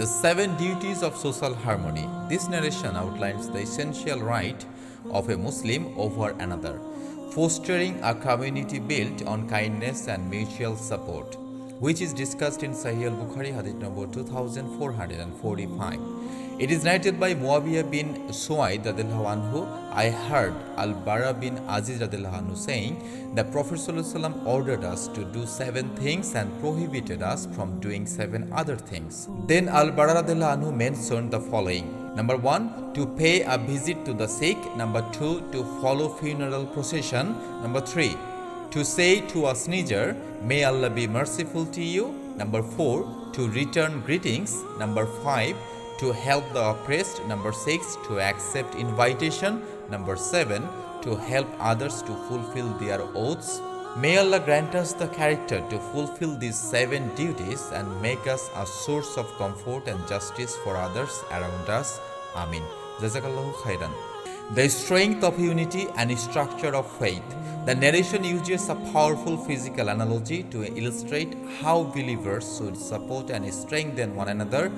The 7 duties of social harmony. This narration outlines the essential right of a Muslim over another, fostering a community built on kindness and mutual support, which is discussed in Sahih al-Bukhari hadith number 2445. It is narrated by Muawiyah bin Suwaid radiallahu anhu. I heard Al-Bara bin Aziz radiallahu anhu saying, the Prophet ﷺ ordered us to do 7 things and prohibited us from doing 7 other things. Then Al-Bara radiallahu anhu mentioned the following. Number 1, to pay a visit to the sick. Number 2, to follow funeral procession. Number 3, to say to a sneezer, may Allah be merciful to you. Number 4, to return greetings. Number 5, to help the oppressed. Number 6, to accept invitation. Number 7, to help others to fulfill their oaths. May Allah grant us the character to fulfill these 7 duties and make us a source of comfort and justice for others around us. Amin. Jazakallahu khairan. The strength of unity and structure of faith. The narration uses a powerful physical analogy to illustrate how believers should support and strengthen one another,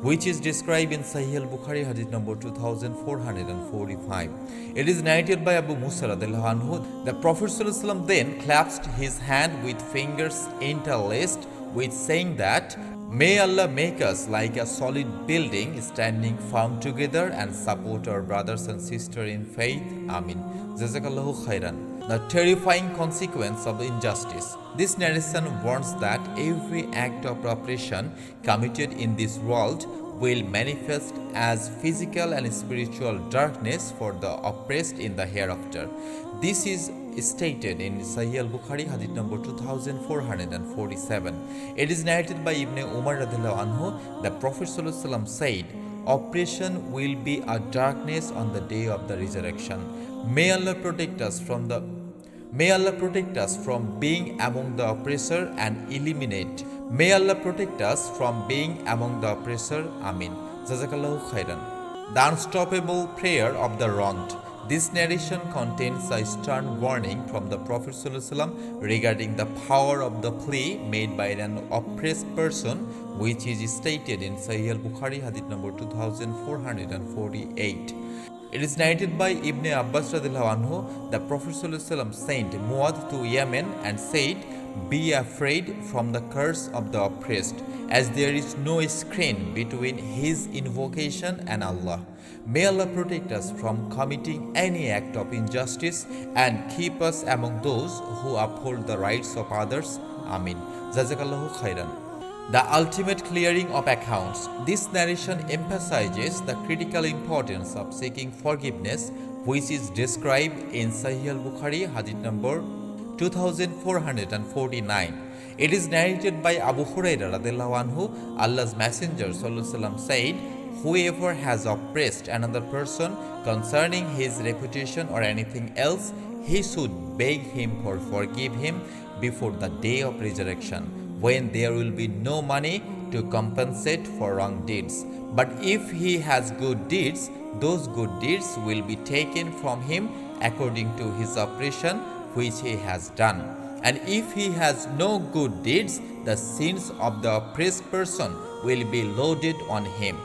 which is described in Sahih al-Bukhari hadith number 2445. It is narrated by Abu Musa radiallahu anhu. The Prophet ﷺ then clasped his hand with fingers interlaced with saying that, may Allah make us like a solid building standing firm together and support our brothers and sisters in faith. Amin. Jazakallahu khairan. The terrifying consequence of injustice. This narration warns that every act of oppression committed in this world will manifest as physical and spiritual darkness for the oppressed in the hereafter. This is stated in Sahih al-Bukhari hadith number 2447. It is narrated by Ibn Umar radiallahu anhu. The Prophet ﷺ said, oppression will be a darkness on the day of the resurrection. May Allah protect us from being among the oppressor and eliminate. May Allah protect us from being among the oppressor. Amin. Jazakallahu khairan. The unstoppable prayer of the wronged. This narration contains a stern warning from the Prophet ﷺ regarding the power of the plea made by an oppressed person, which is stated in Sahih al-Bukhari hadith number 2448. It is narrated by Ibn Abbas radiallahu anhu. The Prophet ﷺ sent Muad to Yemen and said, be afraid from the curse of the oppressed, as there is no screen between his invocation and Allah. May Allah protect us from committing any act of injustice and keep us among those who uphold the rights of others. Amin. Jazakallahu khairan. The ultimate clearing of accounts. This narration emphasizes the critical importance of seeking forgiveness, which is described in Sahih al-Bukhari hadith number 2449. It is narrated by Abu Hurairah radiallahu anhu. Allah's Messenger sallallahu alaihi wasallam said, whoever has oppressed another person concerning his reputation or anything else, he should beg him for forgive him before the day of resurrection, when there will be no money to compensate for wrong deeds. But if he has good deeds, those good deeds will be taken from him according to his oppression which he has done. And if he has no good deeds, the sins of the oppressed person will be loaded on him.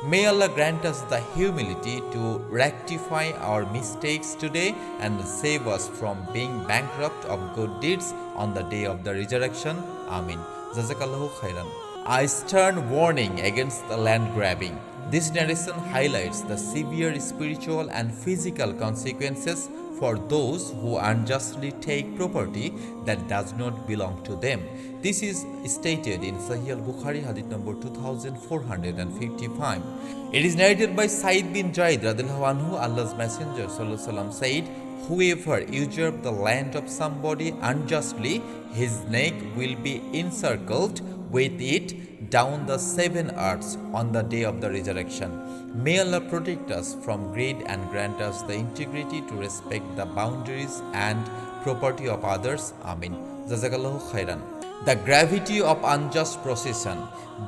May Allah grant us the humility to rectify our mistakes today and save us from being bankrupt of good deeds on the day of the resurrection. Amin. Jazakallahu khairan. A stern warning against the land grabbing. This narration highlights the severe spiritual and physical consequences for those who unjustly take property that does not belong to them. This is stated in Sahih al-Bukhari hadith number 2455. It is narrated by Said bin Zaid radiallahu anhu. Allah's Messenger sallallahu alaihi wasallam said, whoever usurps the land of somebody unjustly, his neck will be encircled with it down the 7 earths on the day of the resurrection. May Allah protect us from greed and grant us the integrity to respect the boundaries and property of others. Amin. Jazakallahu khairan. The gravity of unjust procession.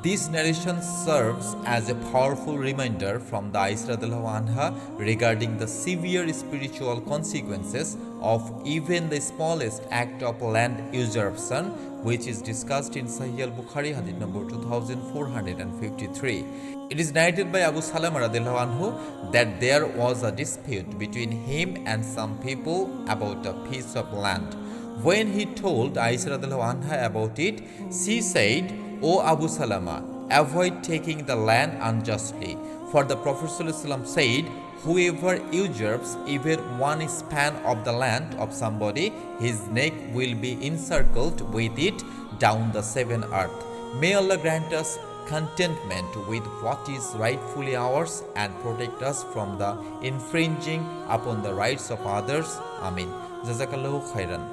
This narration serves as a powerful reminder from the Aisha radiallahu anha regarding the severe spiritual consequences of even the smallest act of land usurpation, which is discussed in Sahih al-Bukhari hadith number 2453. It is narrated by Abu Salama radiallahu anhu that there was a dispute between him and some people about a piece of land. When he told Aisha radiallahu anha about it, she said, "O Abu Salama, avoid taking the land unjustly." For the Prophet ﷺ said, "Whoever usurps even one span of the land of somebody, his neck will be encircled with it down the seven earth." May Allah grant us contentment with what is rightfully ours and protect us from the infringing upon the rights of others. Amin. Jazakallahu khairan.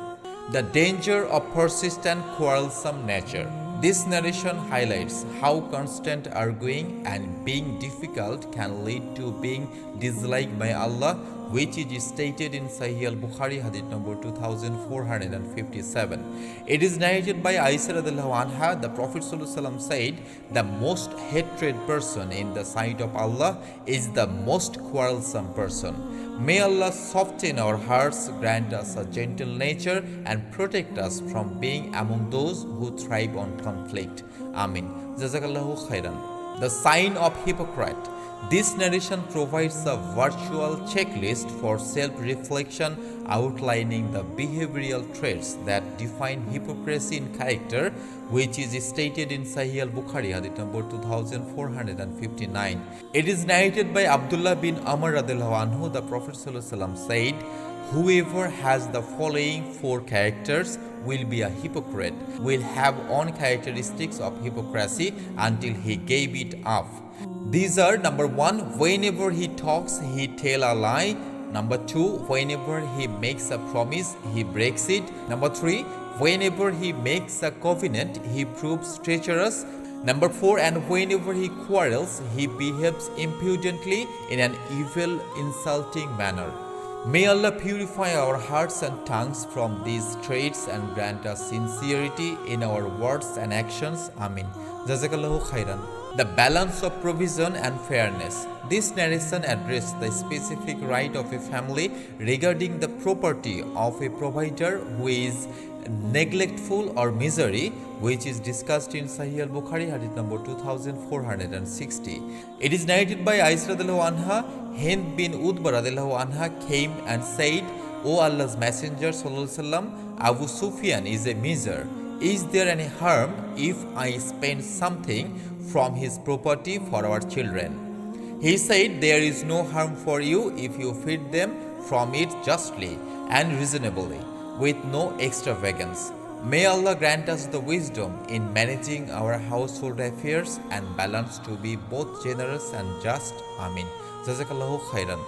The danger of persistent quarrelsome nature. This narration highlights how constant arguing and being difficult can lead to being disliked by Allah, which is stated in Sahih al-Bukhari hadith number 2457. It is narrated by Aisha radiallahu anha. The Prophet ﷺ said, "The most hated person in the sight of Allah is the most quarrelsome person." May Allah soften our hearts, grant us a gentle nature, and protect us from being among those who thrive on conflict. Amin. Jazakallahu khairan. The sign of hypocrite. This narration provides a virtual checklist for self-reflection, outlining the behavioral traits that define hypocrisy in character, which is stated in Sahih al-Bukhari, hadith number 2459. It is narrated by Abdullah bin Amr radiallahu anhu. The Prophet ﷺ said, "Whoever has the following four characters will be a hypocrite, will have own characteristics of hypocrisy until he gave it up." These are: number 1, whenever he talks, he tell a lie. Number 2, whenever he makes a promise, he breaks it. Number 3, whenever he makes a covenant, he proves treacherous. Number 4, and whenever he quarrels, he behaves impudently in an evil, insulting manner. May Allah purify our hearts and tongues from these traits and grant us sincerity in our words and actions. Amin. Jazakallahu khairan. The balance of provision and fairness. This narration addresses the specific right of a family regarding the property of a provider who is neglectful or misery, which is discussed in Sahih al-Bukhari hadith number 2460. It is narrated by Aisha radiallahu anha. Hind bin Utbah radiallahu anha came and said, "O Allah's Messenger sallallahu alaihi wasallam, Abu Sufyan is a miser. Is there any harm if I spend something from his property for our children?" He said, "There is no harm for you if you feed them from it justly and reasonably, with no extravagance." May Allah grant us the wisdom in managing our household affairs and balance to be both generous and just. Amin. Jazakallahu khairan.